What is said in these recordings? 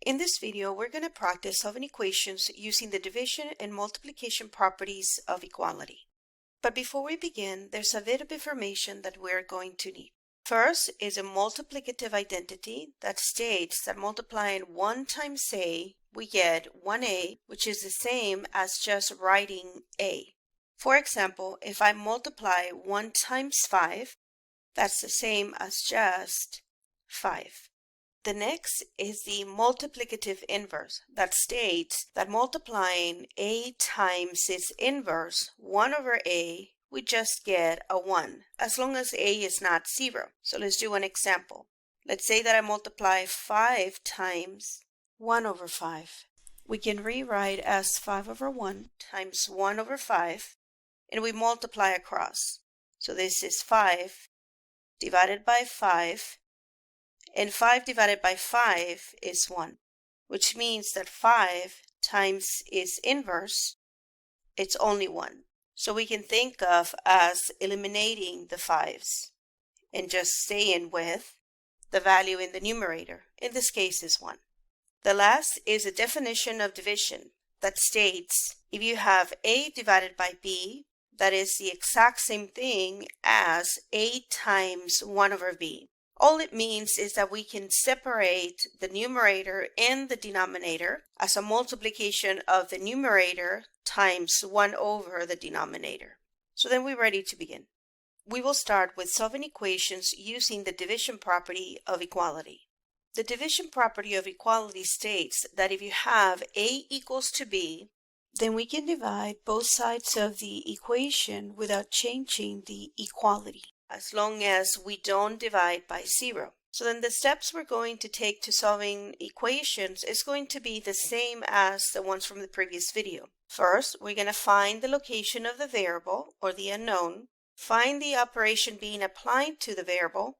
In this video, we're going to practice solving equations using the division and multiplication properties of equality. But before we begin, there's a bit of information that we're going to need. First is a multiplicative identity that states that multiplying 1 times a, we get 1a, which is the same as just writing a. For example, if I multiply 1 times 5, that's the same as just 5. The next is the multiplicative inverse that states that multiplying a times its inverse, 1 over a, we just get a 1, as long as a is not 0. So let's do an example. Let's say that I multiply 5 times 1 over 5. We can rewrite as 5 over 1 times 1 over 5, and we multiply across. So this is 5 divided by 5. And 5 divided by 5 is 1, which means that 5 times its inverse, it's only 1. So we can think of as eliminating the 5's and just staying with the value in the numerator. In this case is 1. The last is a definition of division that states if you have a divided by b, that is the exact same thing as a times 1 over b. All it means is that we can separate the numerator and the denominator as a multiplication of the numerator times 1 over the denominator. So then we're ready to begin. We will start with solving equations using the division property of equality. The division property of equality states that if you have a equals to b, then we can divide both sides of the equation without changing the equality, as long as we don't divide by 0. So then the steps we're going to take to solving equations is going to be the same as the ones from the previous video. First, we're going to find the location of the variable or the unknown, find the operation being applied to the variable,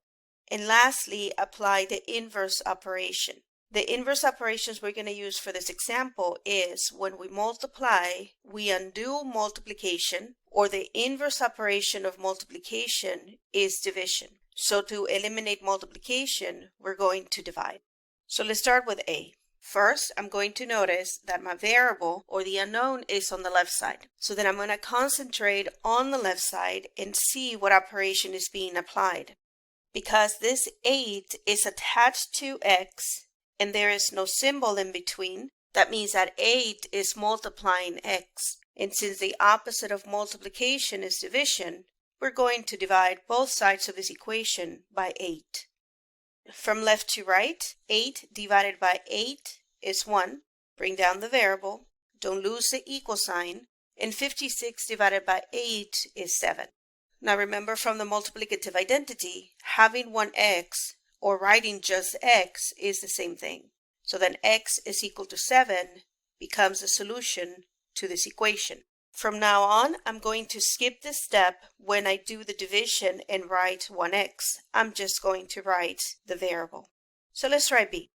and lastly, apply the inverse operation. The inverse operations we're going to use for this example is when we multiply, we undo multiplication, or the inverse operation of multiplication is division. So to eliminate multiplication, we're going to divide. So let's start with a. First, I'm going to notice that my variable or the unknown is on the left side. So then I'm going to concentrate on the left side and see what operation is being applied. Because this 8 is attached to x, and there is no symbol in between, that means that 8 is multiplying x. And since the opposite of multiplication is division, we're going to divide both sides of this equation by 8. From left to right, 8 divided by 8 is 1. Bring down the variable, don't lose the equal sign, and 56 divided by 8 is 7. Now remember from the multiplicative identity, having one x or writing just x is the same thing. So then x is equal to 7 becomes the solution to this equation. From now on, I'm going to skip this step when I do the division and write 1x. I'm just going to write the variable. So let's try b.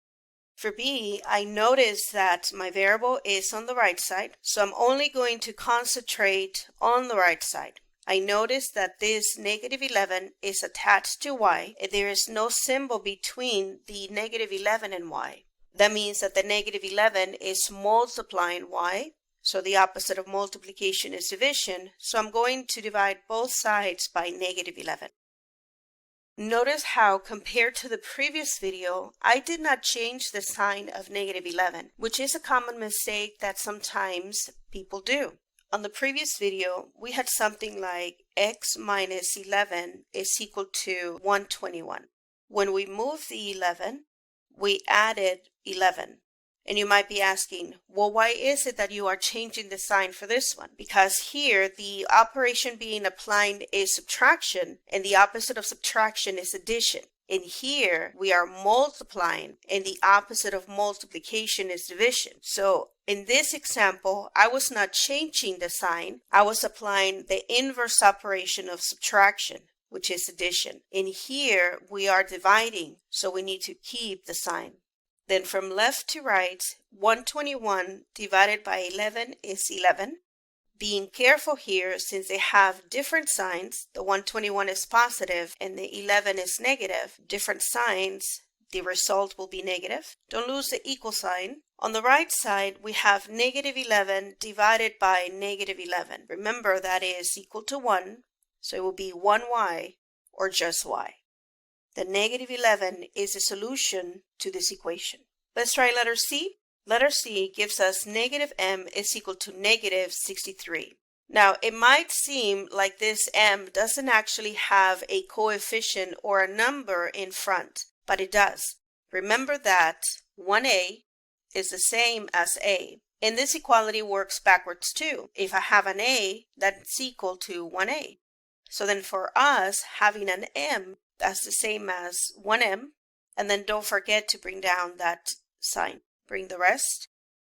For b, I notice that my variable is on the right side, so I'm only going to concentrate on the right side. I notice that this negative 11 is attached to y, and there is no symbol between the negative 11 and y. That means that the negative 11 is multiplying y, so the opposite of multiplication is division, so I'm going to divide both sides by negative 11. Notice how, compared to the previous video, I did not change the sign of negative 11, which is a common mistake that sometimes people do. On the previous video, we had something like x minus 11 is equal to 121. When we moved the 11, we added 11. And you might be asking, well, why is it that you are changing the sign for this one? Because here, the operation being applied is subtraction, and the opposite of subtraction is addition. And here, we are multiplying, and the opposite of multiplication is division. So in this example, I was not changing the sign. I was applying the inverse operation of subtraction, which is addition. In here, we are dividing, so we need to keep the sign. Then from left to right, 121 divided by 11 is 11. Being careful here, since they have different signs, the 121 is positive and the 11 is negative, different signs, the result will be negative. Don't lose the equal sign. On the right side, we have negative 11 divided by negative 11. Remember, that is equal to 1, so it will be 1y or just y. The negative 11 is a solution to this equation. Let's try letter C. Letter C gives us negative m is equal to negative 63. Now, it might seem like this m doesn't actually have a coefficient or a number in front, but it does. Remember that 1a is the same as a. And this equality works backwards too. If I have an a, that's equal to 1a. So then for us, having an m, that's the same as 1m. And then don't forget to bring down that sign. Bring the rest.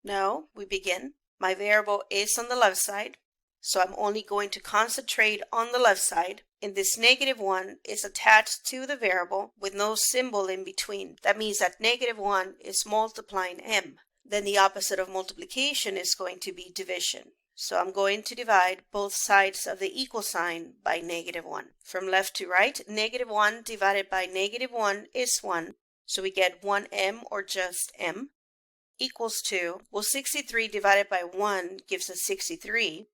Now we begin. My variable is on the left side, so I'm only going to concentrate on the left side. And this negative 1 is attached to the variable with no symbol in between. That means that negative 1 is multiplying m. Then the opposite of multiplication is going to be division. So I'm going to divide both sides of the equal sign by negative 1. From left to right, negative 1 divided by negative 1 is 1. So we get 1m or just m equals to, well, 63 divided by 1 gives us 63.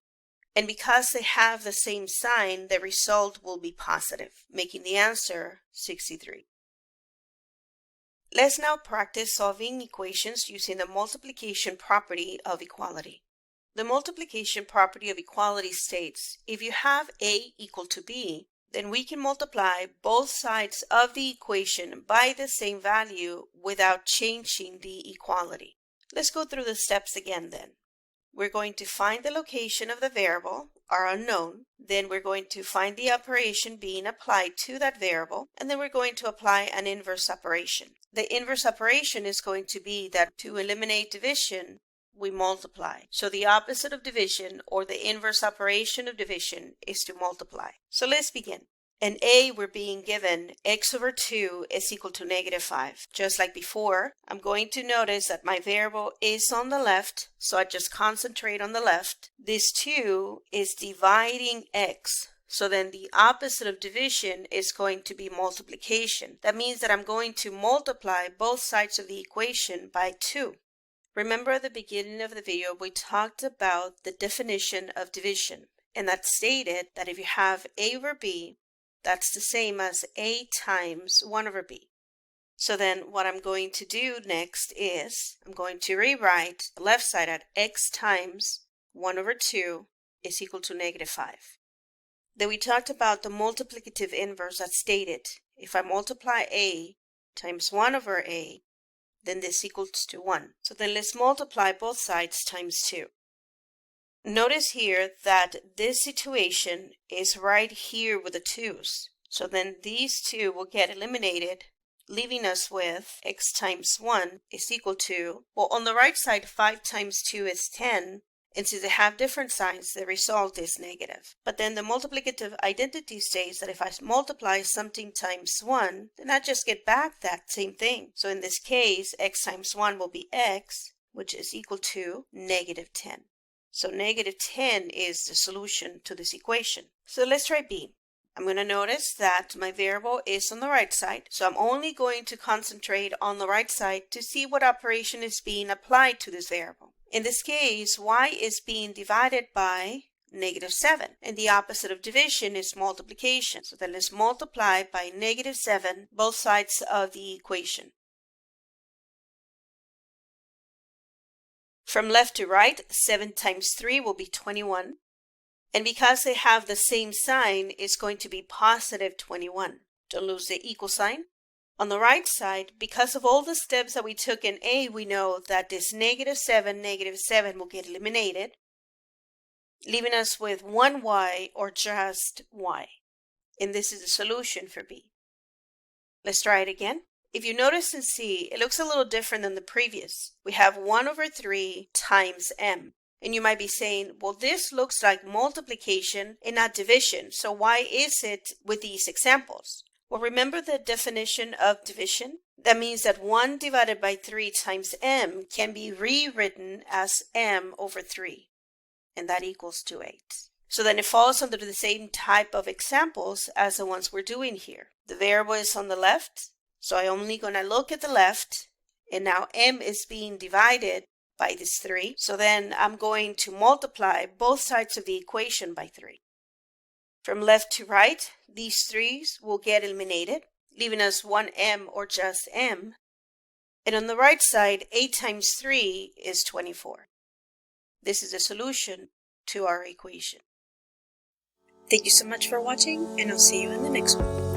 And because they have the same sign, the result will be positive, making the answer 63. Let's now practice solving equations using the multiplication property of equality. The multiplication property of equality states, if you have a equal to b, then we can multiply both sides of the equation by the same value without changing the equality. Let's go through the steps again then. We're going to find the location of the variable, our unknown. Then we're going to find the operation being applied to that variable. And then we're going to apply an inverse operation. The inverse operation is going to be that to eliminate division, we multiply. So the opposite of division, or the inverse operation of division, is to multiply. So let's begin. In A, we're being given x over 2 is equal to negative 5. Just like before, I'm going to notice that my variable is on the left, so I just concentrate on the left. This 2 is dividing x. So then the opposite of division is going to be multiplication. That means that I'm going to multiply both sides of the equation by 2. Remember at the beginning of the video, we talked about the definition of division, and that stated that if you have a over b, that's the same as a times 1 over b. So then what I'm going to do next is I'm going to rewrite the left side at x times 1 over 2 is equal to negative 5. Then we talked about the multiplicative inverse that stated if I multiply a times 1 over a, then this equals to 1. So then let's multiply both sides times 2. Notice here that this situation is right here with the 2's. So then these 2 will get eliminated, leaving us with x times 1 is equal to, well, on the right side, 5 times 2 is 10. And since they have different signs, the result is negative. But then the multiplicative identity states that if I multiply something times 1, then I just get back that same thing. So in this case, x times 1 will be x, which is equal to negative 10. So negative 10 is the solution to this equation. So let's try B. I'm going to notice that my variable is on the right side. So I'm only going to concentrate on the right side to see what operation is being applied to this variable. In this case, y is being divided by negative 7. And the opposite of division is multiplication. So then let's multiply by negative 7 both sides of the equation. From left to right, 7 times 3 will be 21. And because they have the same sign, it's going to be positive 21. Don't lose the equal sign. On the right side, because of all the steps that we took in A, we know that this negative 7 will get eliminated, leaving us with 1y or just y. And this is the solution for B. Let's try it again. If you notice in C, it looks a little different than the previous. We have 1 over 3 times m. And you might be saying, well, this looks like multiplication and not division. So why is it with these examples? Well, remember the definition of division? That means that 1 divided by 3 times m can be rewritten as m over 3. And that equals to 8. So then it falls under the same type of examples as the ones we're doing here. The variable is on the left. So I'm only going to look at the left, and now m is being divided by this 3. So then I'm going to multiply both sides of the equation by 3. From left to right, these 3's will get eliminated, leaving us 1m or just m. And on the right side, 8 times 3 is 24. This is the solution to our equation. Thank you so much for watching, and I'll see you in the next one.